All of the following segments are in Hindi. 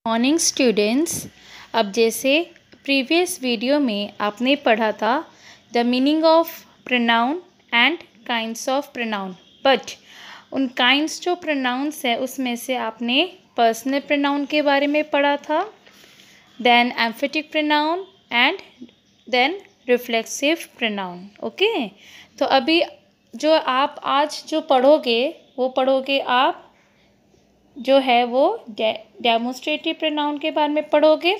Morning students. अब जैसे प्रीवियस वीडियो में आपने पढ़ा था the meaning of pronoun and kinds of pronoun, but उन काइंड्स जो प्रोनाउंस है उसमें से आपने पर्सनल प्रोनाउन के बारे में पढ़ा था, then emphatic pronoun and then reflexive pronoun. Okay, तो अभी जो आप आज जो पढ़ोगे वो पढ़ोगे आप जो है वो डेमोन्स्ट्रेटिव प्रोनाउन के बारे में पढ़ोगे,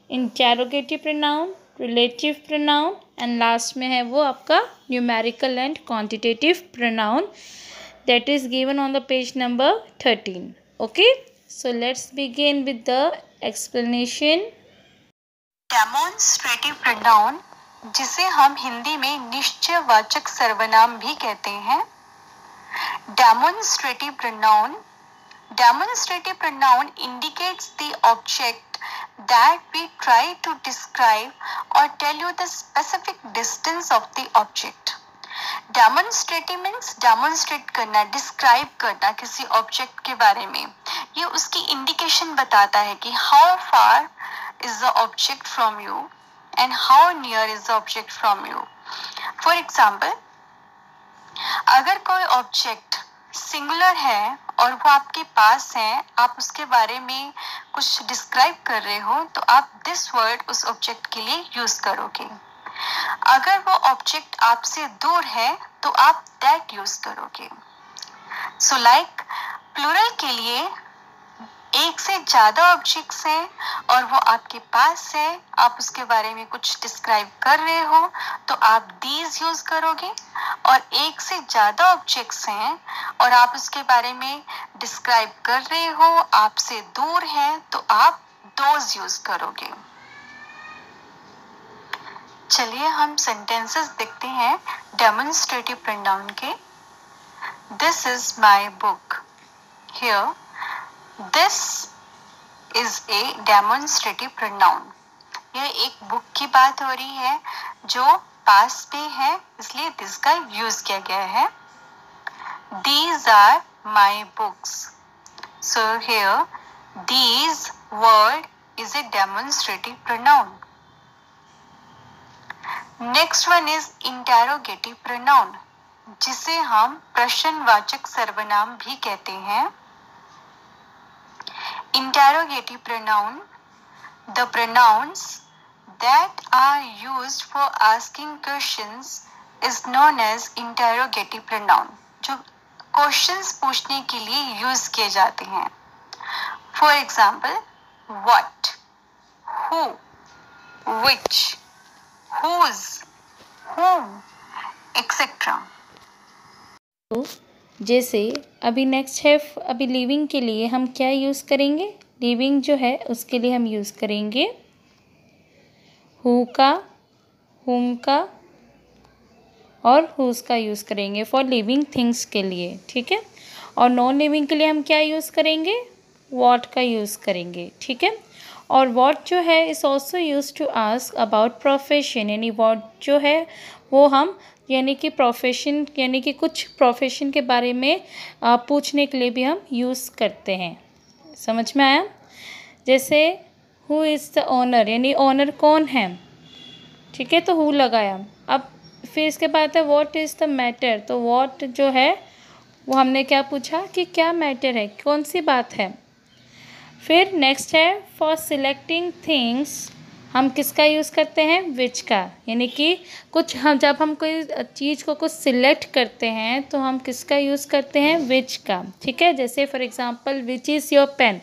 interrogative pronoun, relative pronoun and last में है वो आपका numerical and quantitative pronoun that is given on the page number 13। Okay, so let's begin with the explanation. Demonstrative pronoun, जिसे हम हिंदी में निश्चयवाचक सर्वनाम भी कहते हैं। Demonstrative pronoun indicates the object that we try to describe or tell you the specific distance of the object. Demonstrative means demonstrate करना, describe करना किसी object के बारे में। ये उसकी indication बताता है कि how far is the object from you and how near is the object from you. For example, अगर कोई object सिंगुलर है और वो आपके पास है, आप उसके बारे में कुछ डिस्क्राइब कर रहे हो तो आप दिस वर्ड उस ऑब्जेक्ट के लिए यूज करोगे। अगर वो ऑब्जेक्ट आपसे दूर है तो आप दैट यूज करोगे। सो लाइक प्लूरल के लिए एक से ज्यादा ऑब्जेक्ट्स हैं और वो आपके पास है, आप उसके बारे में कुछ डिस्क्राइब कर रहे हो तो आप दीज यूज करोगे, और एक से ज्यादा ऑब्जेक्ट्स हैं और आप उसके बारे में डिस्क्राइब कर रहे हो, आपसे दूर है तो आप दोज यूज करोगे। चलिए हम सेंटेंसेस देखते हैं डेमोन्स्ट्रेटिव प्रोनाउन के। This is my book. Here this is a demonstrative pronoun. यह एक बुक की बात हो रही है जो पास पे है, इसलिए दिस का यूज किया गया है। These are my books. So here these word is a demonstrative pronoun. Next one is interrogative pronoun, जिसे हम प्रश्नवाचक सर्वनाम भी कहते हैं। Interrogative pronoun, the pronouns that are used for asking questions is known as interrogative pronoun, जो क्वेश्चंस पूछने के लिए यूज किए जाते हैं। For example, what, who, which, whose, whom, etcetera. तो जैसे अभी नेक्स्ट है, अभी लिविंग के लिए हम क्या यूज़ करेंगे? लिविंग जो है उसके लिए हम यूज़ करेंगे हु का, हुम का और हुज का यूज़ करेंगे फॉर लिविंग थिंग्स के लिए, ठीक है। और नॉन लिविंग के लिए हम क्या यूज़ करेंगे? व्हाट का यूज़ करेंगे, ठीक है। और व्हाट जो है is also use to ask about profession, यानी व्हाट जो है वो हम यानी कि प्रोफेशन, यानी कि कुछ प्रोफेशन के बारे में पूछने के लिए भी हम यूज़ करते हैं। समझ में आया? जैसे हु इज़ द ओनर, यानी ओनर कौन है, ठीक है, तो हु लगाया। अब फिर इसके बाद है व्हाट इज़ द मैटर, तो व्हाट जो है वो हमने क्या पूछा कि क्या मैटर है, कौन सी बात है। फिर नेक्स्ट है फॉर सिलेक्टिंग थिंग्स, हम किसका यूज़ करते हैं? विच का, यानी कि कुछ हम जब हम कोई चीज़ को कुछ सिलेक्ट करते हैं तो हम किसका यूज़ करते हैं? विच का, ठीक है। जैसे for example which is your pen,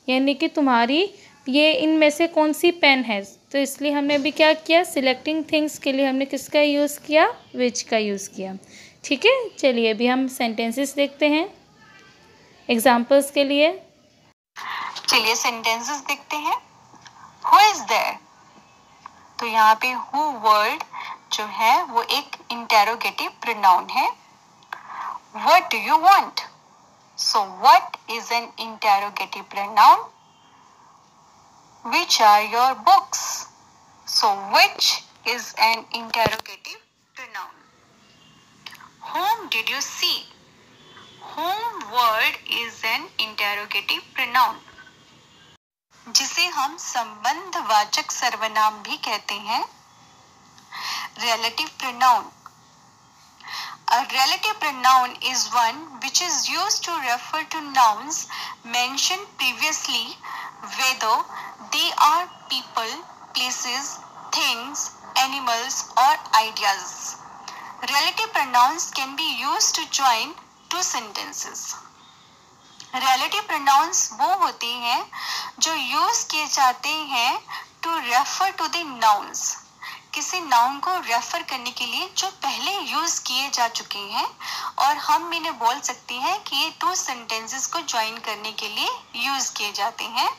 यानी कि तुम्हारी ये इनमें से कौन सी पेन है, तो इसलिए हमने अभी क्या किया? सिलेक्टिंग थिंग्स के लिए हमने किसका यूज़ किया? विच का यूज़ किया, ठीक है। चलिए अभी हम सेंटेंसेस देखते हैं एग्जाम्पल्स के लिए। चलिए सेंटेंसेस देखते हैं। हु इज देयर, तो यहाँ पे हु वर्ड जो है वो एक इंटेरोगेटिव प्रोनाउन है। What do you want, so what is an interrogative pronoun. Which are your books, so which is an interrogative pronoun. Whom did you see, whom word is an interrogative pronoun. जिसे हम संबंधवाचक सर्वनाम भी कहते हैं। Relative pronoun. A relative pronoun is one which is used to refer to nouns mentioned previously, whether they are people, places, things, animals, or ideas. Relative pronouns can be used to join two sentences. Relative pronouns वो होते हैं जो यूज किए जाते हैं to refer to the nouns, किसी नाउन को रेफर करने के लिए जो पहले यूज किए जा चुके हैं, और हम इन्हें बोल सकते हैं कि ये टू सेंटेंसेस को ज्वाइन करने के लिए यूज किए जाते हैं।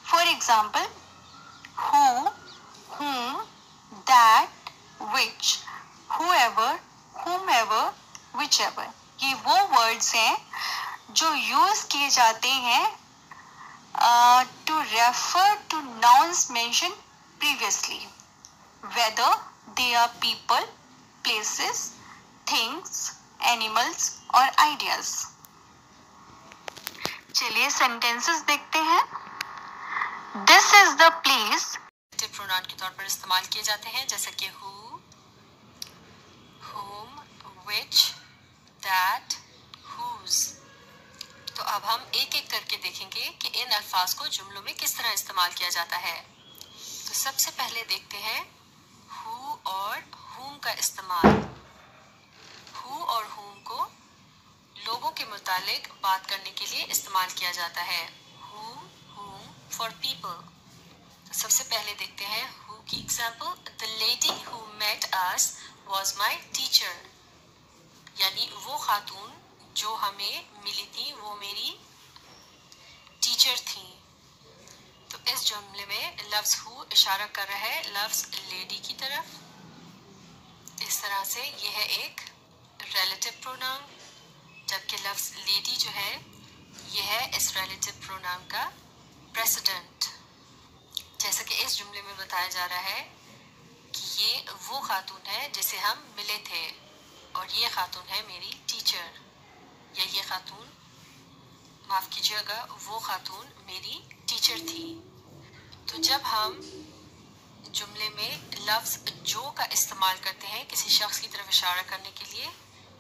For example, who, whom, that, which, whoever, whomever, whichever, ये वो वर्ड्स हैं जो यूज किए जाते हैं to refer to nouns mention previously, whether they are people, places, things, animals or ideas. चलिए सेंटेंसेस देखते हैं। This is the place pronoun के तौर पर इस्तेमाल किए जाते हैं, जैसे कि who, whom, which, that, whose। तो अब हम एक एक करके देखेंगे कि इन अल्फाज को जुमलों में किस तरह इस्तेमाल किया जाता है। तो सबसे पहले देखते हैं who और whom का इस्तेमाल। who और whom को लोगों के मुतालिक बात करने के लिए इस्तेमाल किया जाता है। who, whom for people। तो सबसे पहले देखते हैं who की example. The lady who met us was my teacher, यानी वो खातून जो हमें मिली थी वो मेरी टीचर थी। तो इस जुमले में लफ्ज़ हु इशारा कर रहा है लफ्ज़ लेडी की तरफ। इस तरह से यह है एक रिलेटिव प्रोनाउन, जबकि लफ्ज़ लेडी जो है यह है इस रिलेटिव प्रोनाउन का प्रेसिडेंट। जैसा कि इस जुमले में बताया जा रहा है कि ये वो खातून है जिसे हम मिले थे, और ये खातून है मेरी टीचर, या ये खातून, माफ़ कीजिएगा, वो खातून मेरी टीचर थी। तो जब हम जुमले में लफ्ज़ जो का इस्तेमाल करते हैं किसी शख्स की तरफ इशारा करने के लिए,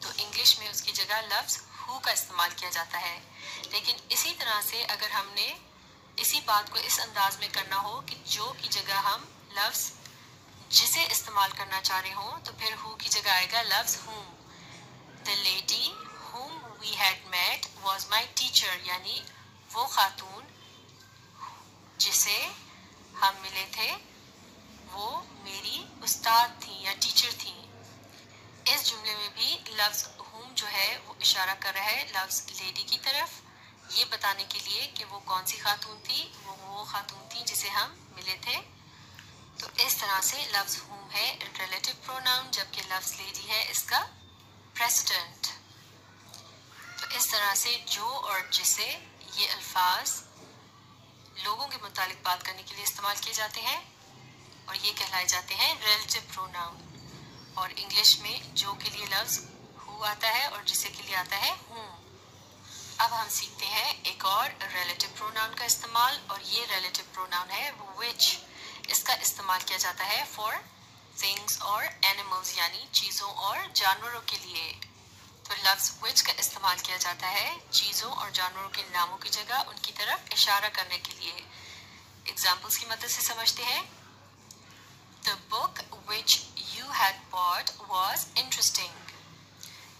तो इंग्लिश में उसकी जगह लफ्ज़ हु का इस्तेमाल किया जाता है। लेकिन इसी तरह से अगर हमने इसी बात को इस अंदाज में करना हो कि जो की जगह हम लफ्ज़ जिसे इस्तेमाल करना चाह रहे हों, तो फिर हु की जगह आएगा लफ्ज़ whom। The lady whom we had met was my teacher, यानी वो खातून जिसे हम मिले थे वो मेरी उस्ताद थी या टीचर थी। इस जुमले में भी लफ्ज़ whom जो है वो इशारा कर रहा है लफ्ज़ लेडी की तरफ, ये बताने के लिए कि वो कौन सी खातून थी। वो खातून थी जिसे हम मिले थे। तो इस तरह से लफ्ज़ whom है रिलेटिव प्रोनाउन, जबकि लफ्ज़ लेडी है इसका प्रेसिडेंट। तो इस तरह से जो और जिसे ये अल्फाज लोगों के मुतालिक बात करने के लिए इस्तेमाल किए जाते हैं, और ये कहलाए जाते हैं रिलेटिव प्रोनाउन। और इंग्लिश में जो के लिए लफ्ज़ हु आता है और जिसे के लिए आता है whom। अब हम सीखते हैं एक और रिलेटिव प्रोनाउन का इस्तेमाल, और ये रिलेटिव प्रोनाउन है which। इसका इस्तेमाल किया जाता है फॉर थिंग्स और एनिमल्स, यानी चीज़ों और जानवरों के लिए। तो लफ्ज़ which का इस्तेमाल किया जाता है चीज़ों और जानवरों के नामों की जगह उनकी तरफ इशारा करने के लिए। एग्जाम्पल्स की मदद से समझते हैं। The book which you had bought was interesting,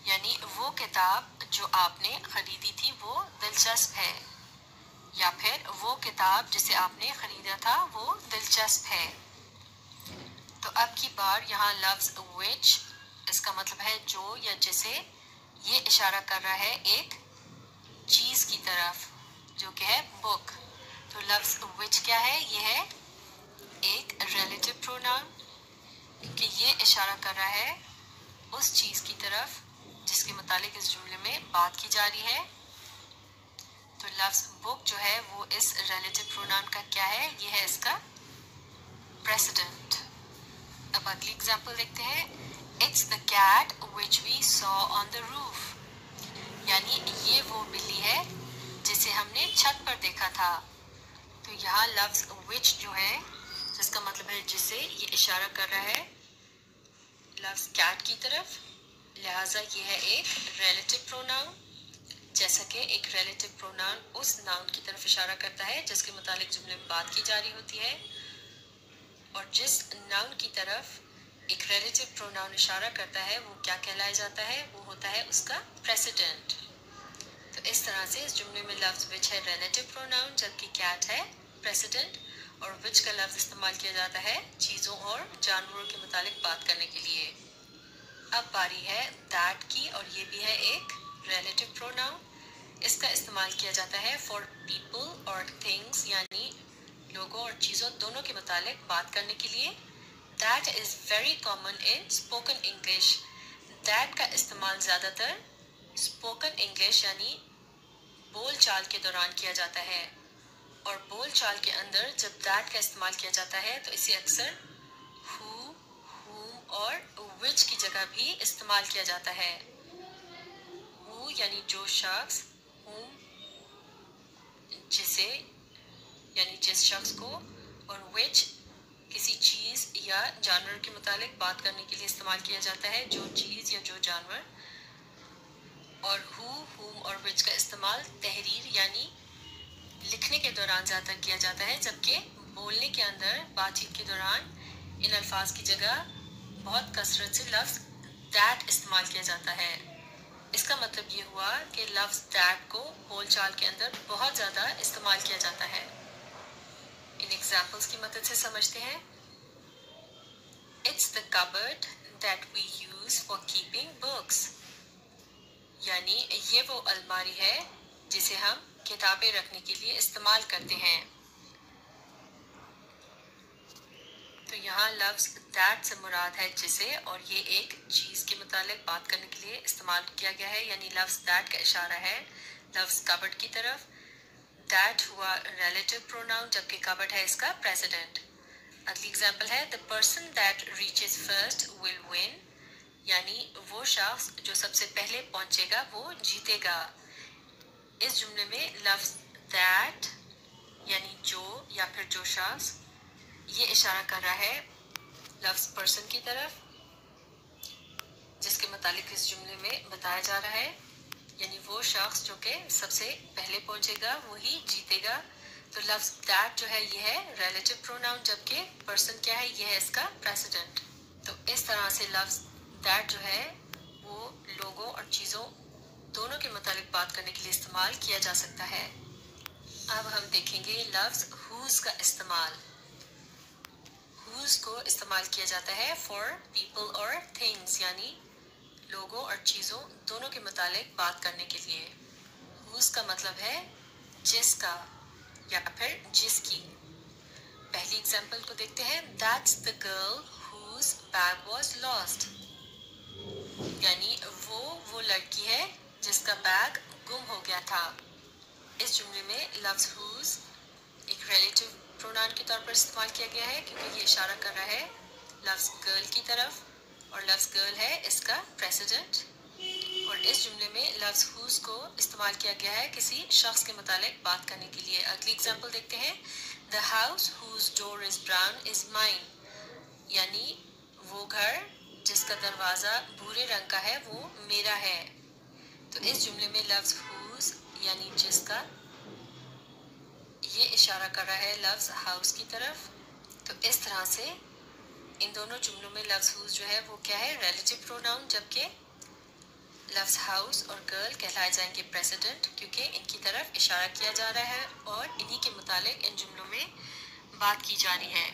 यानी वो किताब जो आपने ख़रीदी थी वो दिलचस्प है, या फिर वो किताब जिसे आपने ख़रीदा था वो दिलचस्प है। तो अब की बार यहाँ लफ्ज़ which, इसका मतलब है जो या जिसे, ये इशारा कर रहा है एक चीज़ की तरफ जो कि है बुक। तो लफ्ज़ which क्या है, ये है एक रिलेटिव प्रोनाउन कि ये इशारा कर रहा है उस चीज़ की तरफ जिसके मुतालिक इस जुमले में बात की जा रही है। तो लफ्ज़ बुक जो है वो इस रिलेटिव प्रोनाउन का क्या है, ये है इसका प्रेसिडेंट। अब अगली एग्जाम्पल देखते हैं। It's the cat which we saw on the roof, यानी ये वो बिल्ली है जिसे हमने छत पर देखा था। तो यहाँ लफ्ज विच जो है, जिसका मतलब है जिसे, ये इशारा कर रहा है लफ्ज कैट की तरफ, लिहाजा ये है एक रिलेटिव प्रोनाउन। जैसा कि एक रिलेटिव प्रोनाउन उस नाउन की तरफ इशारा करता है जिसके मुतालिक जुमले में बात की जा रही होती है, और जिस नाउन की तरफ एक रिलेटिव प्रोनाउन इशारा करता है वो क्या कहलाया जाता है, वो होता है उसका प्रेसिडेंट। तो इस तरह से इस जुमले में लफ्ज विच है रिलेटिव प्रोनाउन, जबकि कैट है प्रेसिडेंट, और विच का लफ्ज इस्तेमाल किया जाता है चीज़ों और जानवरों के मुतालिक बात करने के लिए। अब बारी है दैट की, और ये भी है एक रिलेटिव प्रोनाउन। इसका इस्तेमाल किया जाता है फॉर पीपल और थिंग्स, यानी लोगों और चीज़ों दोनों के मुतालिक बात करने के लिए। That is very common in spoken English. That का इस्तेमाल ज़्यादातर स्पोकन इंग्लिश यानी बोल चाल के दौरान किया जाता है, और बोल चाल के अंदर जब दैट का इस्तेमाल किया जाता है तो इसे अक्सर हु, whom और विच की जगह भी इस्तेमाल किया जाता है। हु यानी जो शख्स, whom जिसे यानी जिस शख्स को, और विच किसी चीज़ या जानवर के मुतालिक बात करने के लिए इस्तेमाल किया जाता है, जो चीज़ या जो जानवर। और हु, whom और विच का इस्तेमाल तहरीर यानी लिखने के दौरान ज़्यादा किया जाता है, जबकि बोलने के अंदर बातचीत के दौरान इन अल्फाज की जगह बहुत कसरत से लफ्ज़ दैट इस्तेमाल किया जाता है। इसका मतलब ये हुआ कि लफ्ज़ दैट को बोलचाल के अंदर बहुत ज़्यादा इस्तेमाल किया जाता है। इन एग्जाम्पल्स की मदद से समझते हैं। It's the cupboard that we use for keeping books, यानी ये वो अलमारी है जिसे हम किताबें रखने के लिए इस्तेमाल करते हैं। तो यहाँ लफ्ज़ दैट से मुराद है जिसे, और ये एक चीज़ के मुतालिक बात करने के लिए इस्तेमाल किया गया है, यानी लफ्ज़ दैट का इशारा है लफ्ज़ कबर्ड की तरफ। दैट हुआ रिलेटिव प्रोनाउन, जबकि कबर्ड है इसका प्रेसिडेंट। अगली एग्जाम्पल है the person that reaches first will win, यानी वो शख्स जो सबसे पहले पहुंचेगा वो जीतेगा। इस जुमले में लफ्ज़ दैट यानी जो या फिर जो शख्स, ये इशारा कर रहा है लफ्ज़ पर्सन की तरफ, जिसके मुतालिक इस जुमले में बताया जा रहा है, यानी वो शख्स जो कि सबसे पहले पहुंचेगा वही जीतेगा। तो लफ्ज़ दैट जो है ये है रिलेटिव प्रोनाउन, जबकि पर्सन क्या है, ये है इसका प्रेसिडेंट। तो इस तरह से लफ्ज़ दैट जो है वो लोगों और चीज़ों दोनों के मुतालिक बात करने के लिए इस्तेमाल किया जा सकता है। अब हम देखेंगे लफ्ज़ हुज़ का इस्तेमाल। हुज़ को इस्तेमाल किया जाता है फॉर पीपल और थिंग्स, यानी लोगों और चीज़ों दोनों के मुतालिक बात करने के लिए। हुज़ का मतलब है जिसका या फिर जिसकी। पहली एग्जाम्पल को देखते हैं। That's the girl who's bag was lost, यानी वो लड़की है जिसका बैग गुम हो गया था। इस जुमले में लफ्ज़ हुज़ एक रिलेटिव प्रोनाउन के तौर पर इस्तेमाल किया गया है, क्योंकि ये इशारा कर रहा है लफ्ज़ गर्ल की तरफ, और लफ्ज़ गर्ल है इसका प्रेसिडेंट। और इस जुमले में लफ्ज़ हुज़ को इस्तेमाल किया गया है किसी शख्स के मुतालिक बात करने के लिए। अगली एग्जाम्पल देखते हैं। The house who's door is brown is mine, यानी वो घर जिसका दरवाज़ा भूरे रंग का है वो मेरा है। तो इस जुमले में लफ्ज़ हुज़ यानी जिसका, ये इशारा कर रहा है लफ्ज़ हाउस की तरफ। तो इस तरह से इन दोनों जुमलों में लफ्ज़ हुज़ जो है वो क्या है, रिलेटिव प्रोनाउन, जबकि लफ्ज़ हाउस और गर्ल कहलाए जाएंगे प्रेसिडेंट, क्योंकि इनकी तरफ इशारा किया जा रहा है और इन्हीं के मुतालिक इन जुमलों में बात की जा रही है।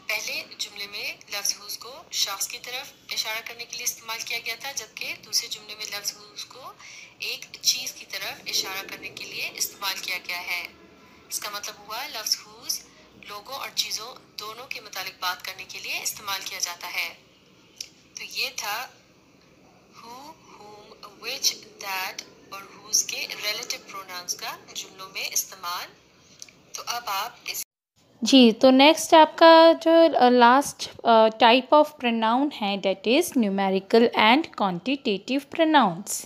पहले जुमले में लफ्ज़ हुज़ को शख्स की तरफ इशारा करने के लिए इस्तेमाल किया गया था, जबकि दूसरे जुमले में लफ्ज़ हुज़ को एक चीज़ की तरफ इशारा करने के लिए इस्तेमाल किया गया है। इसका मतलब हुआ लफ्ज़ हुज़ लोगों और चीज़ों दोनों के मुतालिक बात करने के लिए इस्तेमाल किया जाता है। तो ये था हु, whom, which, that और whose के रिलेटिव प्रोनाउंस का जुमलों में इस्तेमाल। तो अब आप इस जी, तो नेक्स्ट आपका जो लास्ट टाइप ऑफ प्रोनाउन है that is numerical and quantitative pronouns.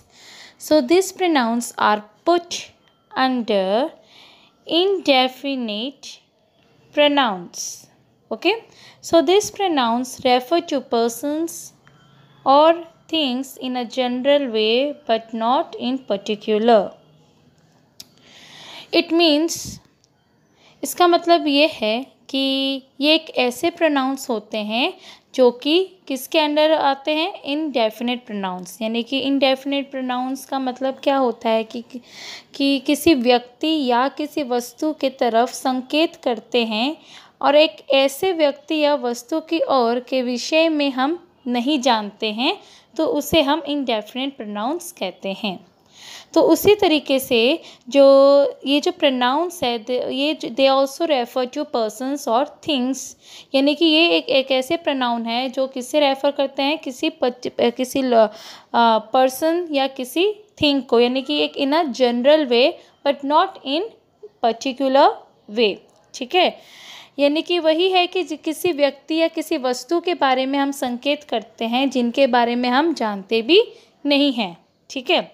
So these pronouns are put under indefinite pronouns. Okay, so these pronouns refer to persons or things in a general way but not in particular. It means, इसका मतलब ये है कि ये एक ऐसे प्रोनाउंस होते हैं जो कि किसके अंडर आते हैं, इनडेफिनेट प्रोनाउंस। यानी कि इनडेफिनेट प्रोनाउंस का मतलब क्या होता है कि किसी व्यक्ति या किसी वस्तु के तरफ संकेत करते हैं और एक ऐसे व्यक्ति या वस्तु की ओर के विषय में हम नहीं जानते हैं, तो उसे हम इनडेफिनेट प्रोनाउंस कहते हैं। तो उसी तरीके से ये जो प्रोनाउंस है ये they also refer to persons और थिंग्स। यानी कि ये एक ऐसे प्रोनाउन है जो किसे रेफर करते हैं, किसी पर्सन या किसी थिंग को, यानी कि एक in a general way but not in particular way. ठीक है, यानी कि वही है कि किसी व्यक्ति या किसी वस्तु के बारे में हम संकेत करते हैं जिनके बारे में हम जानते भी नहीं हैं। ठीक है,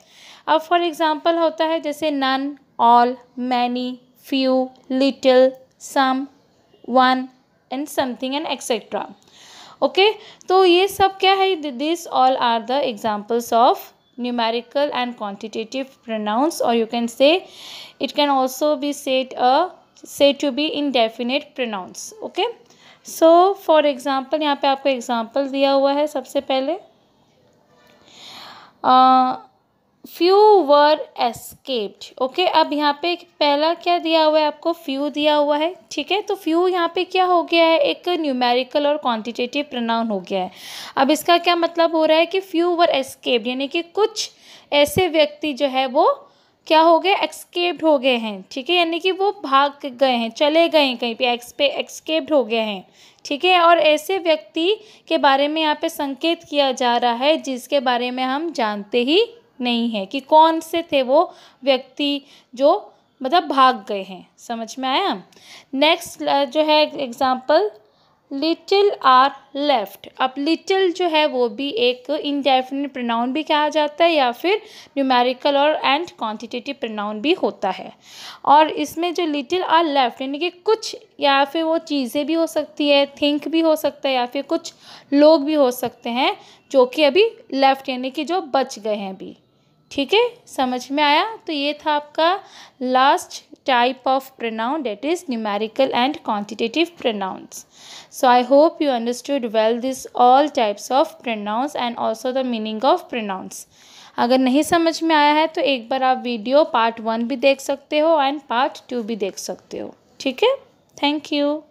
अब फॉर एग्जांपल होता है जैसे none, all, many, few, little, some, one and something and etcetera. Okay, तो ये सब क्या है, this all are the examples of numerical and quantitative pronouns, और you can say it can also be said to be indefinite pronouns. Okay, so for example यहाँ पे आपको एग्जाम्पल दिया हुआ है। सबसे पहले few were escaped. ओके, अब यहाँ पे पहला क्या दिया हुआ है आपको, few दिया हुआ है। ठीक है, तो few यहाँ पे क्या हो गया है, एक न्यूमेरिकल और क्वांटिटेटिव प्रोनाउन हो गया है। अब इसका क्या मतलब हो रहा है कि few were escaped, यानी कि कुछ ऐसे व्यक्ति जो है वो क्या हो गए, एक्सकेप्ड हो गए हैं। ठीक है, यानी कि वो भाग गए हैं, चले गए हैं कहीं पे एक्सकेप्ड हो गए हैं। ठीक है, और ऐसे व्यक्ति के बारे में यहाँ पे संकेत किया जा रहा है जिसके बारे में हम जानते ही नहीं है कि कौन से थे वो व्यक्ति जो मतलब भाग गए हैं। समझ में आया। नेक्स्ट जो है एग्जाम्पल, लिटिल आर लेफ्ट। अब लिटिल जो है वो भी एक इंडेफिनिट प्रोनाउन भी कहा जाता है या फिर न्यूमेरिकल और एंड क्वांटिटेटिव प्रोनाउन भी होता है। और इसमें जो लिटिल आर लेफ्ट यानी कि कुछ, या फिर वो चीज़ें भी हो सकती है, थिंक भी हो सकता है, या फिर कुछ लोग भी हो सकते हैं जो कि अभी लेफ्ट यानी कि जो बच गए हैं अभी। ठीक है, समझ में आया। तो ये था आपका last type of pronoun, that is numerical and quantitative pronouns. So I hope you understood well this all types of pronouns and also the meaning of pronouns. अगर नहीं समझ में आया है तो एक बार आप वीडियो पार्ट 1 भी देख सकते हो एंड पार्ट 2 भी देख सकते हो। ठीक है, थैंक यू।